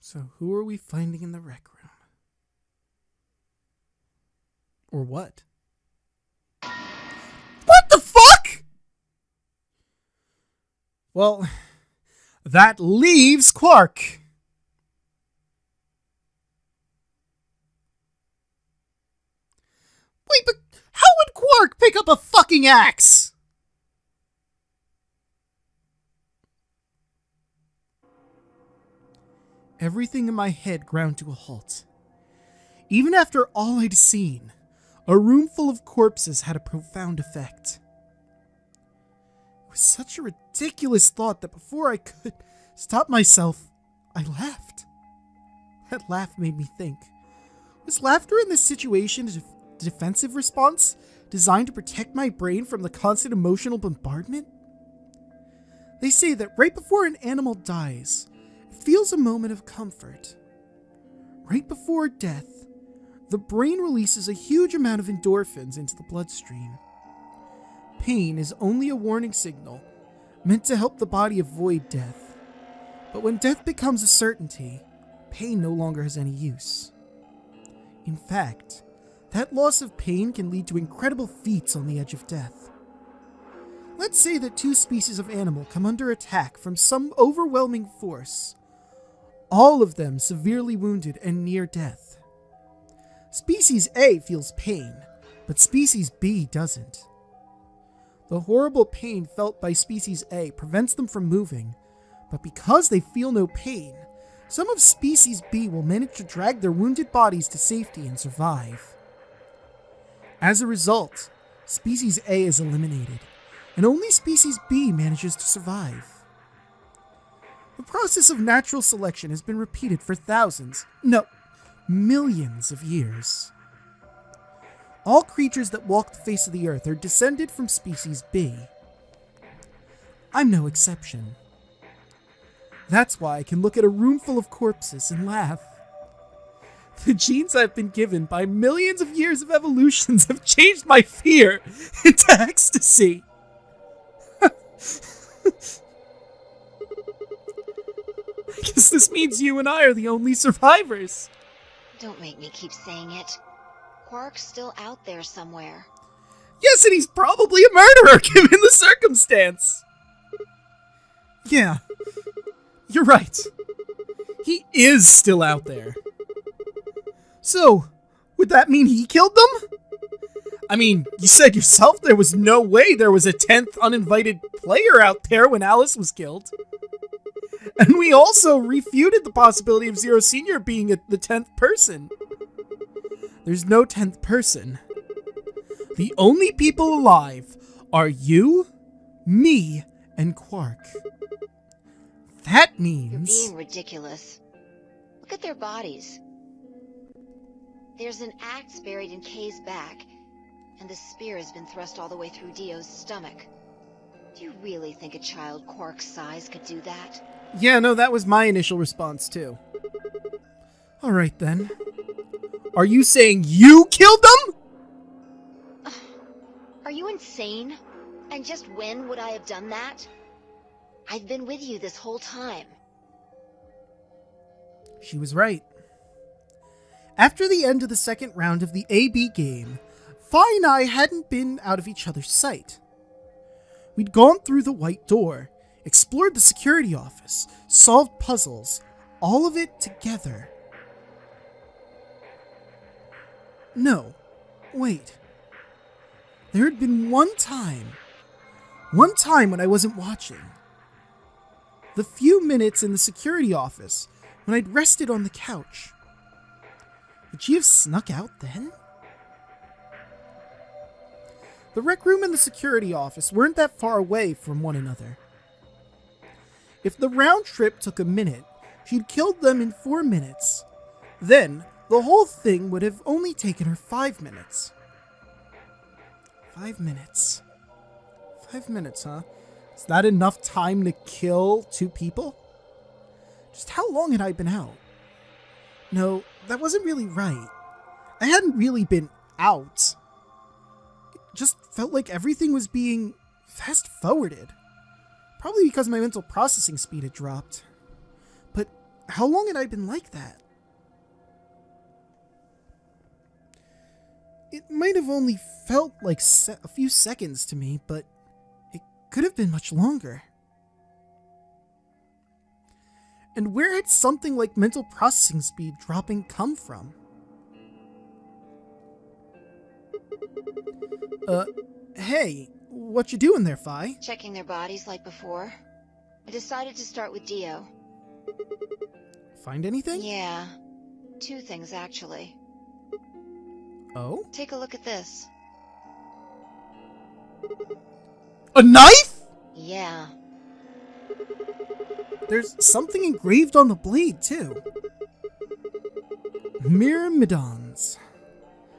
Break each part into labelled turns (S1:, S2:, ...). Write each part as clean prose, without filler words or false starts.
S1: So who are we finding in the rec room? Or what? What the fuck? Well, that leaves Quark. Wait, but how would Quark pick up a fucking axe? Everything in my head ground to a halt. Even after all I'd seen, a room full of corpses had a profound effect. It was such a ridiculous thought that before I could stop myself, I laughed. That laugh made me think. Was laughter in this situation a defensive response designed to protect my brain from the constant emotional bombardment? They say that right before an animal dies, it feels a moment of comfort. Right before death, the brain releases a huge amount of endorphins into the bloodstream. Pain is only a warning signal, meant to help the body avoid death. But when death becomes a certainty, pain no longer has any use. In fact, that loss of pain can lead to incredible feats on the edge of death. Let's say that two species of animal come under attack from some overwhelming force, all of them severely wounded and near death. Species A feels pain, but Species B doesn't. The horrible pain felt by Species A prevents them from moving, but because they feel no pain, some of Species B will manage to drag their wounded bodies to safety and survive. As a result, Species A is eliminated, and only Species B manages to survive. The process of natural selection has been repeated for millions of years. All creatures that walk the face of the earth are descended from Species B. I'm no exception. That's why I can look at a room full of corpses and laugh. The genes I've been given by millions of years of evolutions have changed my fear into ecstasy. I guess this means you and I are the only survivors.
S2: Don't make me keep saying it. Quark's still out there somewhere.
S1: Yes, and he's probably a murderer, given the circumstance. Yeah, you're right. He is still out there. So, would that mean he killed them? I mean, you said yourself there was no way there was a 10th uninvited player out there when Alice was killed. And we also refuted the possibility of Zero Senior being the 10th person. There's no 10th person. The only people alive are you, me, and Quark. That means...
S2: You're being ridiculous. Look at their bodies. There's an axe buried in K's back, and the spear has been thrust all the way through Dio's stomach. Do you really think a child Quark's size could do that?
S1: Yeah, no, that was my initial response, too. Alright, then. Are you saying you killed them?
S2: Are you insane? And just when would I have done that? I've been with you this whole time.
S1: She was right. After the end of the second round of the AB game, Fi and I hadn't been out of each other's sight. We'd gone through the white door, explored the security office, solved puzzles, all of it together. No, wait. There had been one time when I wasn't watching. The few minutes in the security office when I'd rested on the couch. Would she have snuck out then? The rec room and the security office weren't that far away from one another. If the round trip took a minute, she'd killed them in 4 minutes. Then, the whole thing would have only taken her 5 minutes. 5 minutes. 5 minutes, huh? Is that enough time to kill 2 people? Just how long had I been out? No, that wasn't really right. I hadn't really been out. It just felt like everything was being fast-forwarded. Probably because my mental processing speed had dropped. But how long had I been like that? It might have only felt like a few seconds to me, but it could have been much longer. And where had something like mental processing speed dropping come from? Hey, what you doing there, Fi?
S2: Checking their bodies like before. I decided to start with Dio.
S1: Find anything?
S2: Yeah, 2 things actually.
S1: Oh?
S2: Take a look at this.
S1: A knife?
S2: Yeah.
S1: There's something engraved on the blade, too. Myrmidons.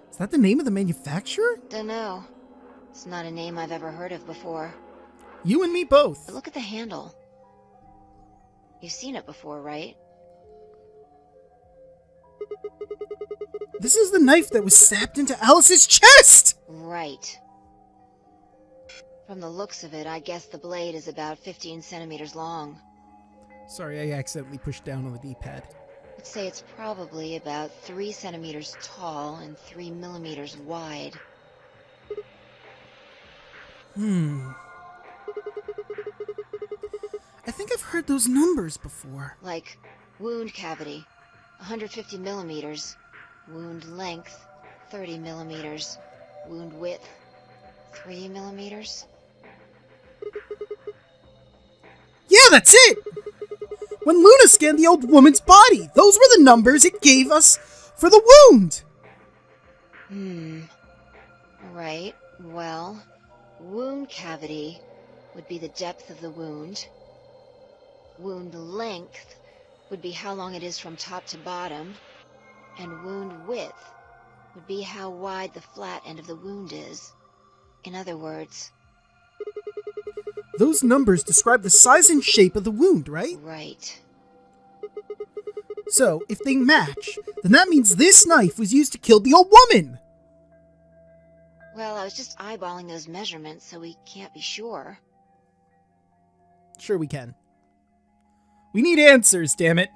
S1: Is that the name of the manufacturer?
S2: Dunno. It's not a name I've ever heard of before.
S1: You and me both.
S2: But look at the handle. You've seen it before, right?
S1: This is the knife that was stabbed into Alice's chest!
S2: Right. From the looks of it, I guess the blade is about 15 centimeters long.
S1: Sorry, I accidentally pushed down on the D-pad.
S2: I'd say it's probably about 3 centimeters tall and 3 millimeters wide.
S1: I think I've heard those numbers before.
S2: Like, wound cavity, 150 millimeters. Wound length, 30 millimeters. Wound width, 3 millimeters.
S1: Yeah, that's it! When Luna scanned the old woman's body, those were the numbers it gave us for the wound!
S2: Right, well, wound cavity would be the depth of the wound. Wound length would be how long it is from top to bottom. And wound width would be how wide the flat end of the wound is. In other words...
S1: Those numbers describe the size and shape of the wound, right?
S2: Right.
S1: So, if they match, then that means this knife was used to kill the old woman!
S2: Well, I was just eyeballing those measurements, so we can't be sure.
S1: Sure we can. We need answers, damn it.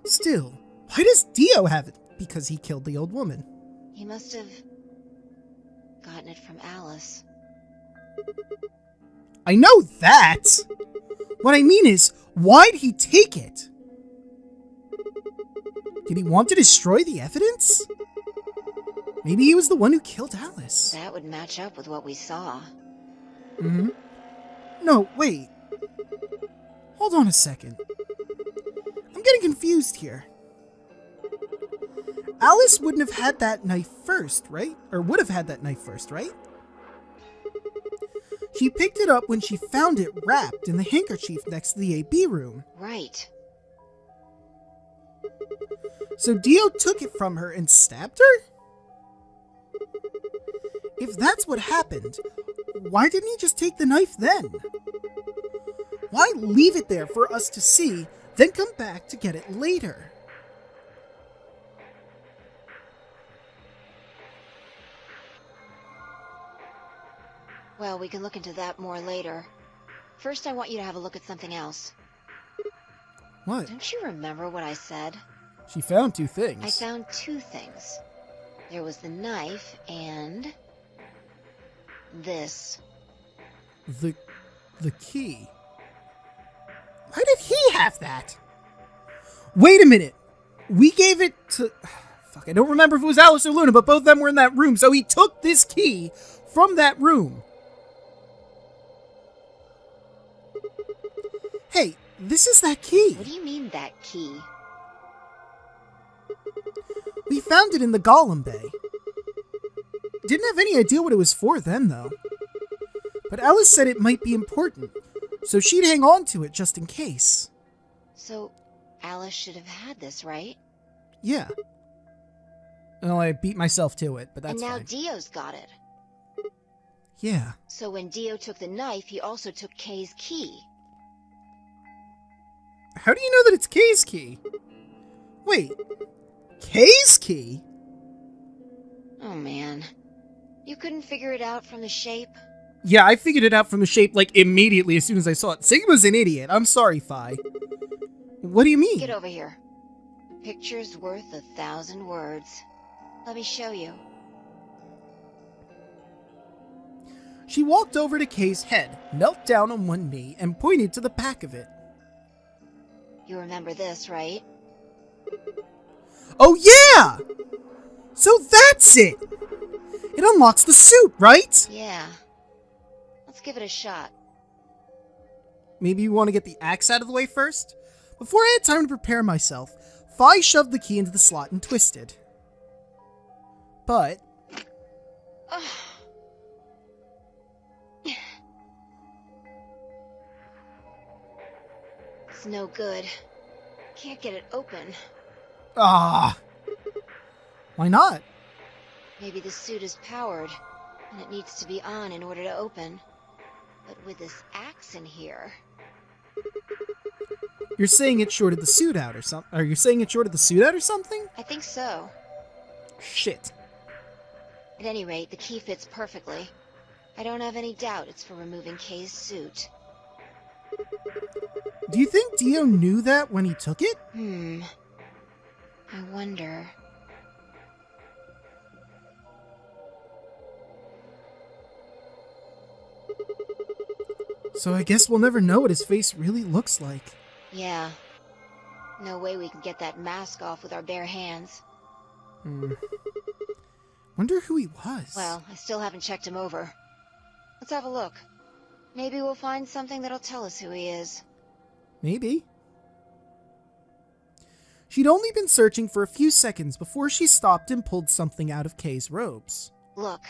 S1: Still, why does Dio have it? Because he killed the old woman.
S2: He must have gotten it from Alice.
S1: I know that! What I mean is, why'd he take it? Did he want to destroy the evidence? Maybe he was the one who killed Alice.
S2: That would match up with what we saw.
S1: No, wait. Hold on a second. I'm getting confused here. Alice wouldn't have had that knife first, right? Or would have had that knife first, right? She picked it up when she found it wrapped in the handkerchief next to the AB room.
S2: Right.
S1: So Dio took it from her and stabbed her? If that's what happened, why didn't he just take the knife then? Why leave it there for us to see, then come back to get it later?
S2: Well, we can look into that more later. First, I want you to have a look at something else.
S1: What?
S2: Don't you remember what I said?
S1: She found 2 things.
S2: I found 2 things. There was the knife and... this.
S1: The key. Why did he have that? Wait a minute. We gave it to... Fuck, I don't remember if it was Alice or Luna, but both of them were in that room, so he took this key from that room. Hey, this is that key.
S2: What do you mean, that key?
S1: We found it in the Golem Bay. Didn't have any idea what it was for then, though. But Alice said it might be important, so she'd hang on to it just in case.
S2: So, Alice should have had this, right?
S1: Yeah. Well, I beat myself to it, but that's
S2: fine. And now
S1: fine.
S2: Dio's got it.
S1: Yeah.
S2: So when Dio took the knife, he also took Kay's key.
S1: How do you know that it's Kay's key? Wait, Kay's key?
S2: Oh man. You couldn't figure it out from the shape?
S1: Yeah, I figured it out from the shape, like, immediately as soon as I saw it. Sigma's an idiot. I'm sorry, Phi. What do you mean?
S2: Get over here. A picture's worth 1,000 words. Let me show you.
S1: She walked over to Kay's head, knelt down on one knee, and pointed to the back of it.
S2: You remember this, right?
S1: Oh, yeah! So that's it! It unlocks the suit, right?
S2: Yeah. Let's give it a shot.
S1: Maybe you want to get the axe out of the way first? Before I had time to prepare myself, Phi shoved the key into the slot and twisted. But...
S2: It's no good. Can't get it open.
S1: Ah! Why not?
S2: Maybe the suit is powered, and it needs to be on in order to open. But with this axe in here...
S1: You're saying it shorted the suit out or something? Are you saying it shorted the suit out or something?
S2: I think so.
S1: Shit.
S2: At any rate, the key fits perfectly. I don't have any doubt it's for removing Kay's suit.
S1: Do you think Dio knew that when he took it?
S2: I wonder...
S1: So I guess we'll never know what his face really looks like.
S2: Yeah. No way we can get that mask off with our bare hands.
S1: Wonder who he was.
S2: Well, I still haven't checked him over. Let's have a look. Maybe we'll find something that'll tell us who he is.
S1: Maybe. She'd only been searching for a few seconds before she stopped and pulled something out of Kay's robes.
S2: Look.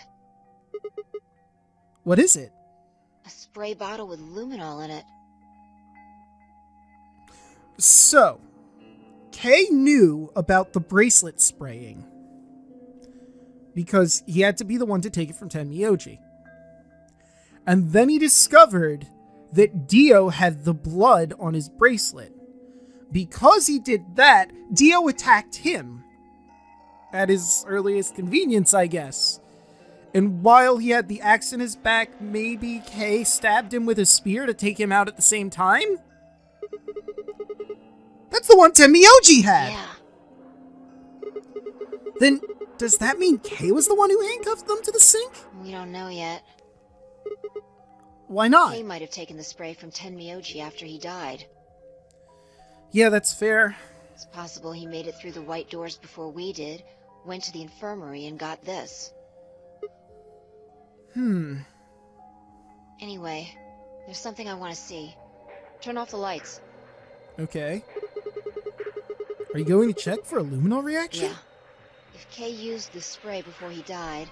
S1: What is it?
S2: A spray bottle with luminol in it.
S1: So, Kay knew about the bracelet spraying. Because he had to be the one to take it from Tenmyoji. And then he discovered that Dio had the blood on his bracelet. Because he did that, Dio attacked him. At his earliest convenience, I guess. And while he had the axe in his back, maybe Kay stabbed him with a spear to take him out at the same time? That's the one Tenmyoji had!
S2: Yeah.
S1: Then, does that mean Kay was the one who handcuffed them to the sink?
S2: We don't know yet.
S1: Why not?
S2: Kay might have taken the spray from Tenmyoji after he died.
S1: Yeah, that's fair.
S2: It's possible he made it through the white doors before we did, went to the infirmary and got this. Anyway, there's something I want to see. Turn off the lights.
S1: Okay. Are you going to check for a luminol reaction?
S2: Yeah. If Kay used the spray before he died,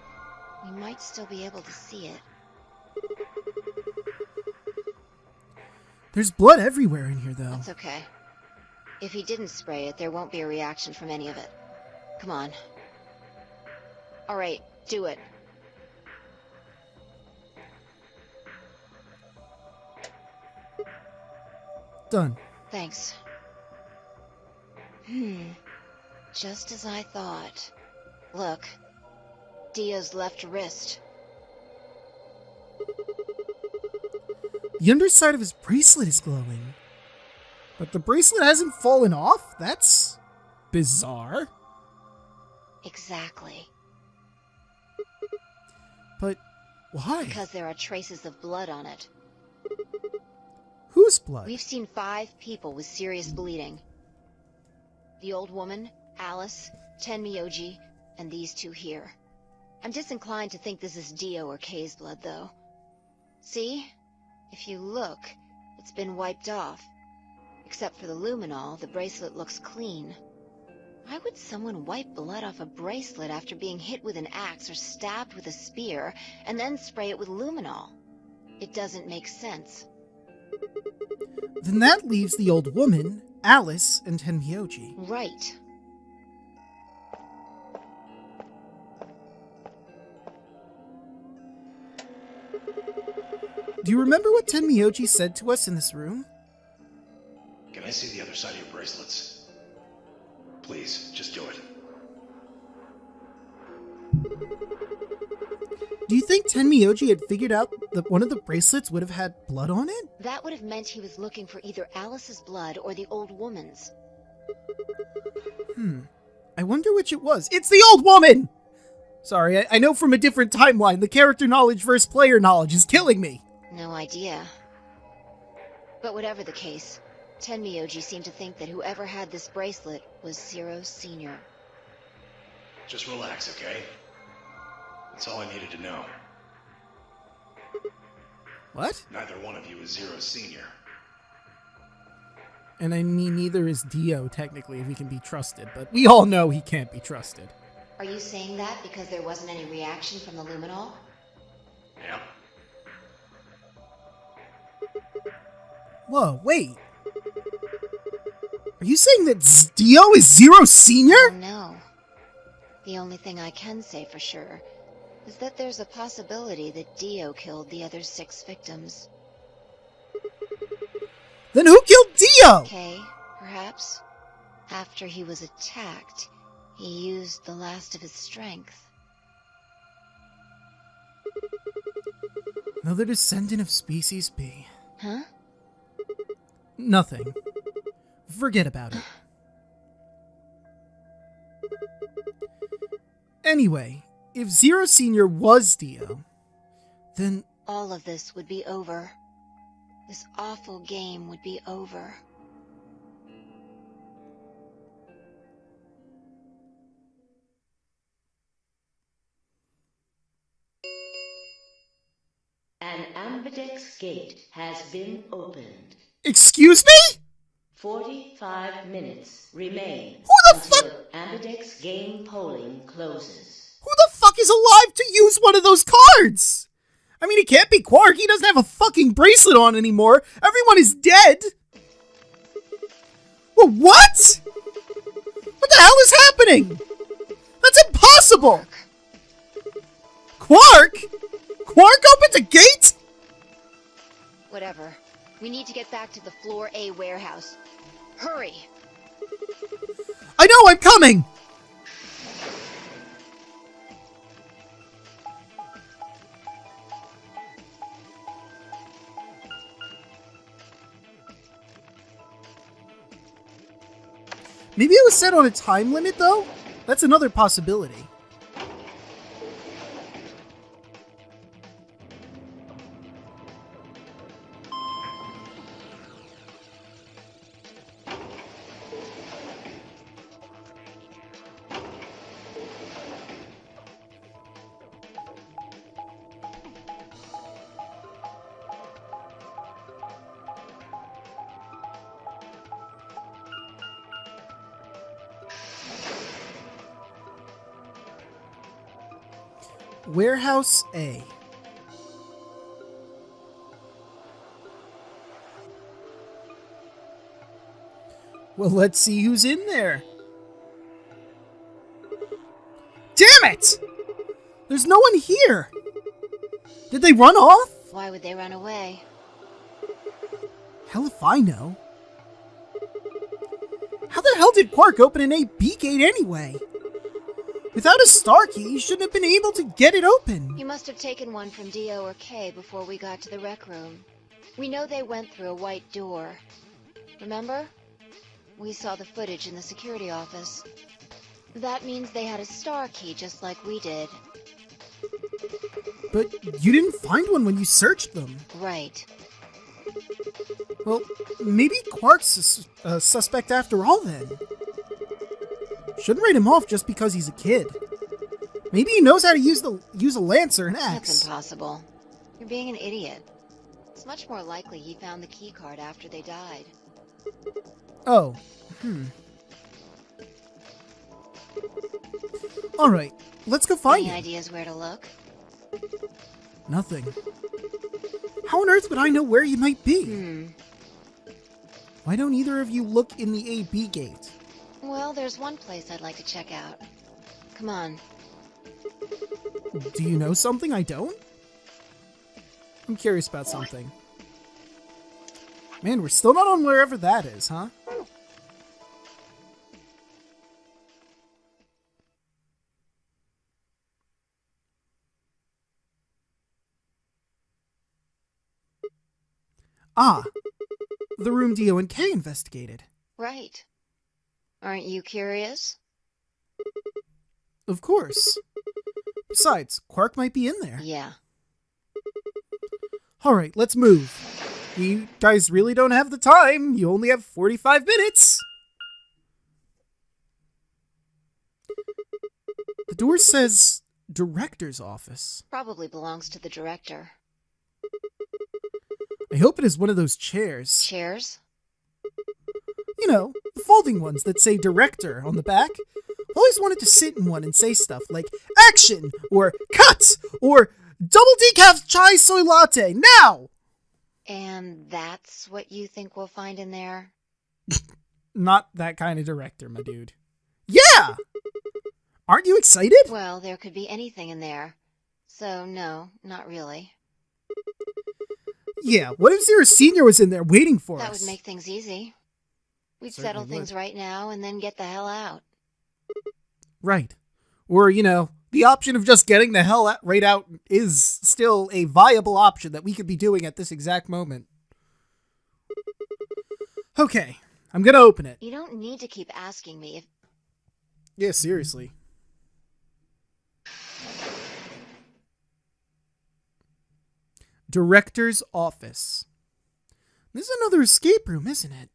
S2: we might still be able to see it.
S1: There's blood everywhere in here, though.
S2: That's okay. If he didn't spray it, there won't be a reaction from any of it. Come on. Alright, do it.
S1: Done.
S2: Thanks. Just as I thought. Look. Dio's left wrist.
S1: The underside of his bracelet is glowing. But the bracelet hasn't fallen off? That's bizarre.
S2: Exactly.
S1: But why?
S2: Because there are traces of blood on it.
S1: Whose blood?
S2: We've seen 5 people with serious bleeding. The old woman, Alice, Tenmyoji, and these 2 here. I'm disinclined to think this is Dio or Kay's blood, though. See? If you look, it's been wiped off. Except for the luminol, the bracelet looks clean. Why would someone wipe blood off a bracelet after being hit with an axe or stabbed with a spear, and then spray it with luminol? It doesn't make sense.
S1: Then that leaves the old woman, Alice, and Tenmyoji.
S2: Right.
S1: Do you remember what Tenmyoji said to us in this room?
S3: Can I see the other side of your bracelets? Please, just do it.
S1: Do you think Tenmyoji had figured out that one of the bracelets would have had blood on it?
S2: That would have meant he was looking for either Alice's blood or the old woman's.
S1: I wonder which it was. It's the old woman! Sorry, I know from a different timeline. The character knowledge versus player knowledge is killing me.
S2: No idea. But whatever the case, Tenmyoji seemed to think that whoever had this bracelet was Zero Sr.
S3: Just relax, okay? That's all I needed to know.
S1: What?
S3: Neither one of you is Zero Senior.
S1: And I mean, neither is Dio, technically, if he can be trusted, but we all know he can't be trusted.
S2: Are you saying that because there wasn't any reaction from the Luminol?
S3: Yeah.
S1: Whoa, wait. Are you saying that Dio is Zero Senior?
S2: Oh, no. The only thing I can say for sure is that there's a possibility that Dio killed the other 6 victims.
S1: Then who killed Dio?
S2: K, perhaps? After he was attacked, he used the last of his strength.
S1: Another descendant of Species B.
S2: Huh?
S1: Nothing. Forget about it. Anyway, if Zero Senior was Dio, then...
S2: All of this would be over. This awful game would be over.
S4: An ambidex gate has been opened.
S1: Excuse me?
S4: 45 minutes remain
S1: Who the
S4: until ambidex game polling closes.
S1: Who the fuck is alive to use one of those cards? I mean, it can't be Quark. He doesn't have a fucking bracelet on anymore. Everyone is dead. Well, what? What the hell is happening? That's impossible. Quark? Quark opens a gate?
S2: Whatever. We need to get back to the Floor A warehouse. Hurry!
S1: I know, I'm coming. Maybe it was set on a time limit, though? That's another possibility. Warehouse A. Well, let's see who's in there. Damn it! There's no one here. Did they run off?
S2: Why would they run away?
S1: Hell if I know. How the hell did Quark open an AB gate anyway? Without a star key, you shouldn't have been able to get it open.
S2: You must have taken one from Dio or K before we got to the rec room. We know they went through a white door. Remember? We saw the footage in the security office. That means they had a star key just like we did.
S1: But you didn't find one when you searched them.
S2: Right.
S1: Well, maybe Quark's a suspect after all then. Shouldn't write him off just because he's a kid. Maybe he knows how to use a lance or an axe.
S2: That's impossible. You're being an idiot. It's much more likely he found the key card after they died.
S1: Oh. Alright, let's go find
S2: Any
S1: him.
S2: ideas where to look?
S1: Nothing. How on earth would I know where he might be? Why don't either of you look in the AB gate?
S2: Well, there's one place I'd like to check out. Come on.
S1: Do you know something I don't? I'm curious about something. Man, we're still not on wherever that is, huh? Ah, the room Dio and K investigated.
S2: Right. Aren't you curious?
S1: Of course. Besides, Quark might be in there.
S2: Yeah.
S1: Alright, let's move. You guys really don't have the time. You only have 45 minutes. The door says director's office.
S2: Probably belongs to the director.
S1: I hope it is one of those chairs.
S2: Chairs?
S1: You know, the folding ones that say director on the back. I've always wanted to sit in one and say stuff like action or cut or double decaf chai soy latte now.
S2: And that's what you think we'll find in there?
S1: Not that kind of director, my dude. Yeah! Aren't you excited?
S2: Well, there could be anything in there. So, no, not really.
S1: Yeah, what if Zero Senior was in there waiting for
S2: That
S1: us?
S2: would make things easy. We'd
S1: Certainly
S2: settle things
S1: would.
S2: right now and then get the hell out.
S1: Right. Or, you know, the option of just getting the hell right out is still a viable option that we could be doing at this exact moment. Okay, I'm gonna open it.
S2: You don't need to keep asking me if...
S1: Yeah, seriously. Director's office. This is another escape room, isn't it?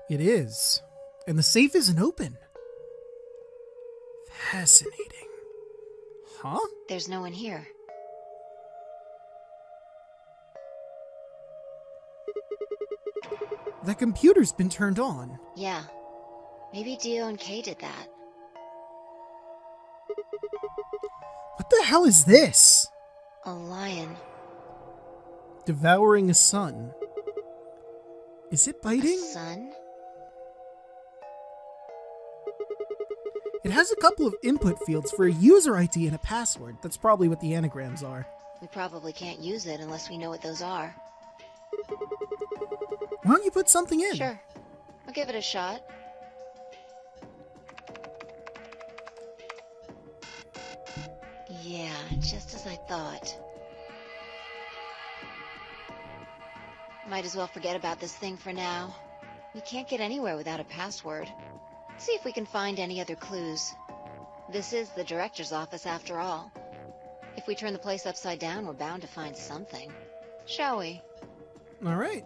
S1: It is. And the safe isn't open. Fascinating. Huh?
S2: There's no one here.
S1: The computer's been turned on.
S2: Yeah. Maybe Dio and K did that.
S1: What the hell is this?
S2: A lion.
S1: Devouring a sun. Is it
S2: A
S1: biting?
S2: sun?
S1: It has a couple of input fields for a user ID and a password. That's probably what the anagrams are.
S2: We probably can't use it unless we know what those are.
S1: Why don't you put something in?
S2: Sure. I'll give it a shot. Yeah, just as I thought. Might as well forget about this thing for now. We can't get anywhere without a password. See if we can find any other clues. This is the director's office after all. If we turn the place upside down, we're bound to find something. Shall we?
S1: All right.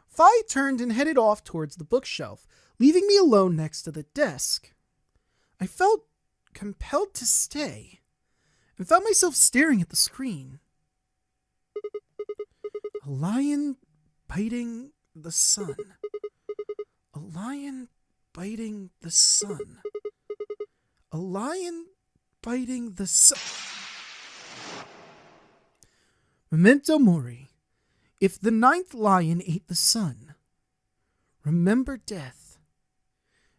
S1: Fi turned and headed off towards the bookshelf, leaving me alone next to the desk. I felt compelled to stay and found myself staring at the screen. A lion biting the sun. A lion biting the sun. A lion biting the sun. Memento mori. If the ninth lion ate the sun, remember death.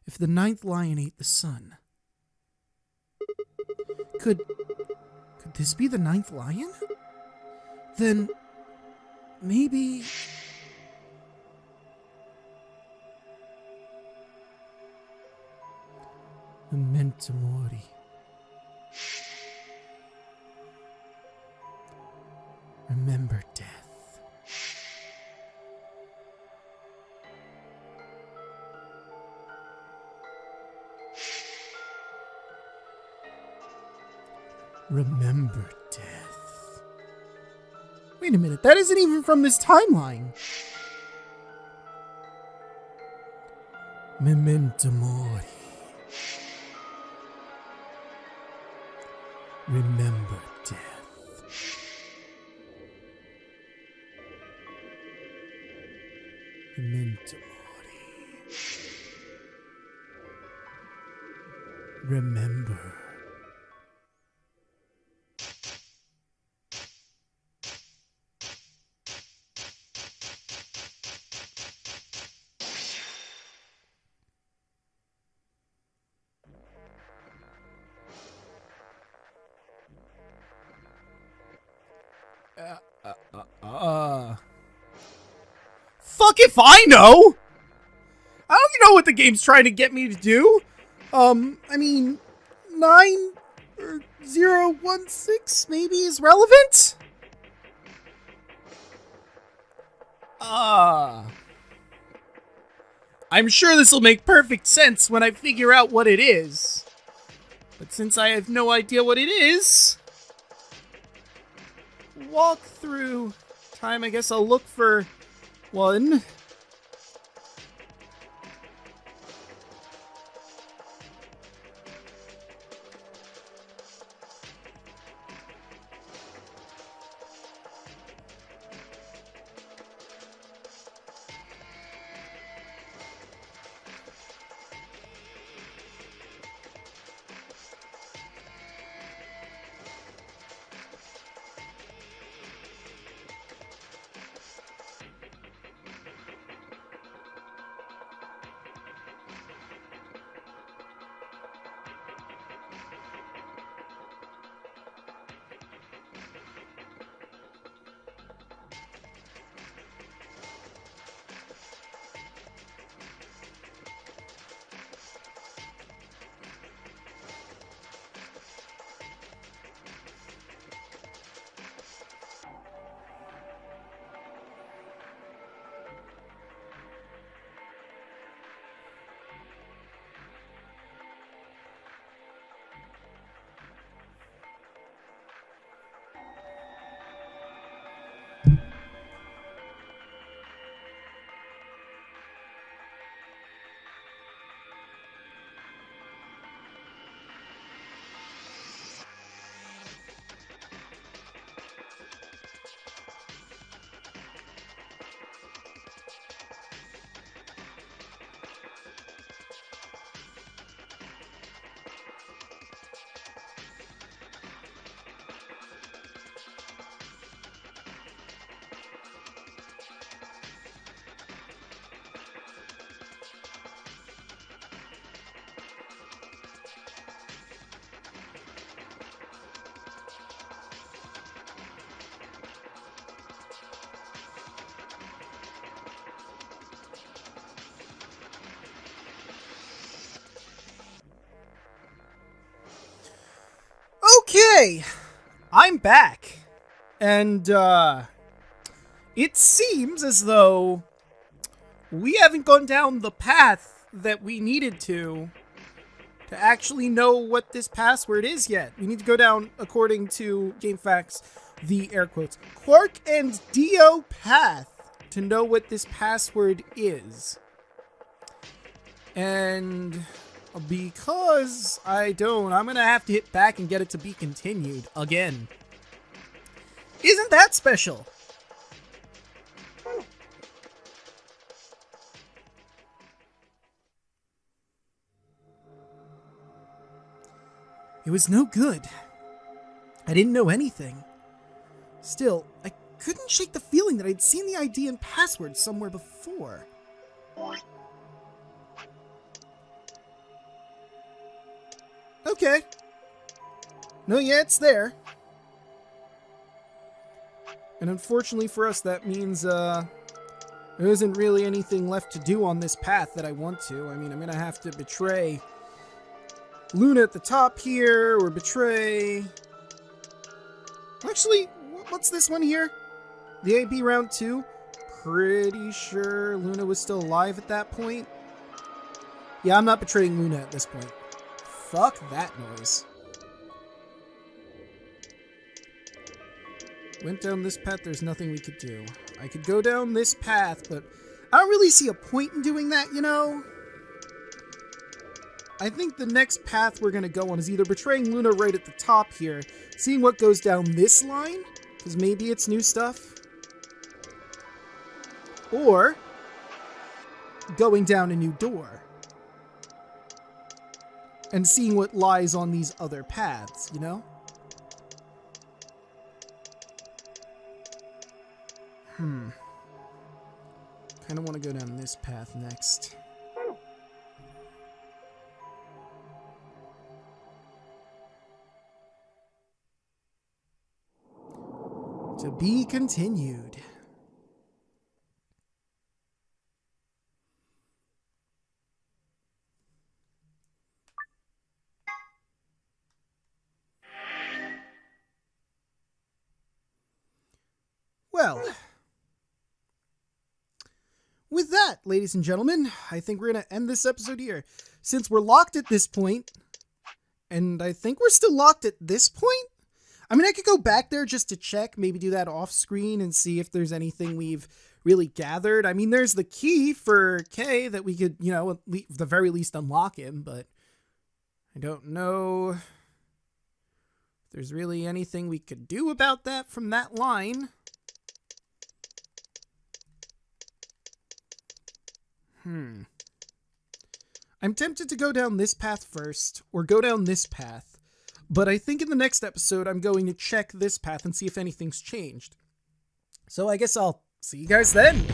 S1: If the ninth lion ate the sun. Could this be the ninth lion? Then maybe... Memento mori. Remember death. Remember death. Wait a minute, that isn't even from this timeline. Memento mori. Remember death. Memento mori. Remember. Fuck if I know! I don't know what the game's trying to get me to do. I mean, 9016 maybe is relevant? I'm sure this will make perfect sense when I figure out what it is. But since I have no idea what it is, walk through time, I guess I'll look for one. Okay, I'm back. And, it seems as though we haven't gone down the path that we needed to actually know what this password is yet. We need to go down, according to GameFAQs, the air quotes, Quark and Dio path to know what this password is. And because I don't, I'm gonna have to hit back and get it to be continued again. Isn't that special? It was no good. I didn't know anything. Still, I couldn't shake the feeling that I'd seen the ID and password somewhere before. Okay. No, yeah, it's there. And unfortunately for us, that means, there isn't really anything left to do on this path that I want to. I mean, I'm gonna have to betray Luna at the top here, or betray... Actually, what's this one here? The AB round 2? Pretty sure Luna was still alive at that point. Yeah, I'm not betraying Luna at this point. Fuck that noise. Went down this path, there's nothing we could do. I could go down this path, but I don't really see a point in doing that, you know? I think the next path we're gonna go on is either betraying Luna right at the top here, seeing what goes down this line, because maybe it's new stuff, or going down a new door and seeing what lies on these other paths, you know? Kind of want to go down this path next. To be continued. that, ladies and gentlemen, I think we're going to end this episode here. Since we're locked at this point, and I think we're still locked at this point. I mean, I could go back there just to check, maybe do that off screen and see if there's anything we've really gathered. I mean, there's the key for K that we could, at the very least unlock him, but I don't know if there's really anything we could do about that from that line. I'm tempted to go down this path first, or go down this path, but I think in the next episode I'm going to check this path and see if anything's changed. So I guess I'll see you guys then.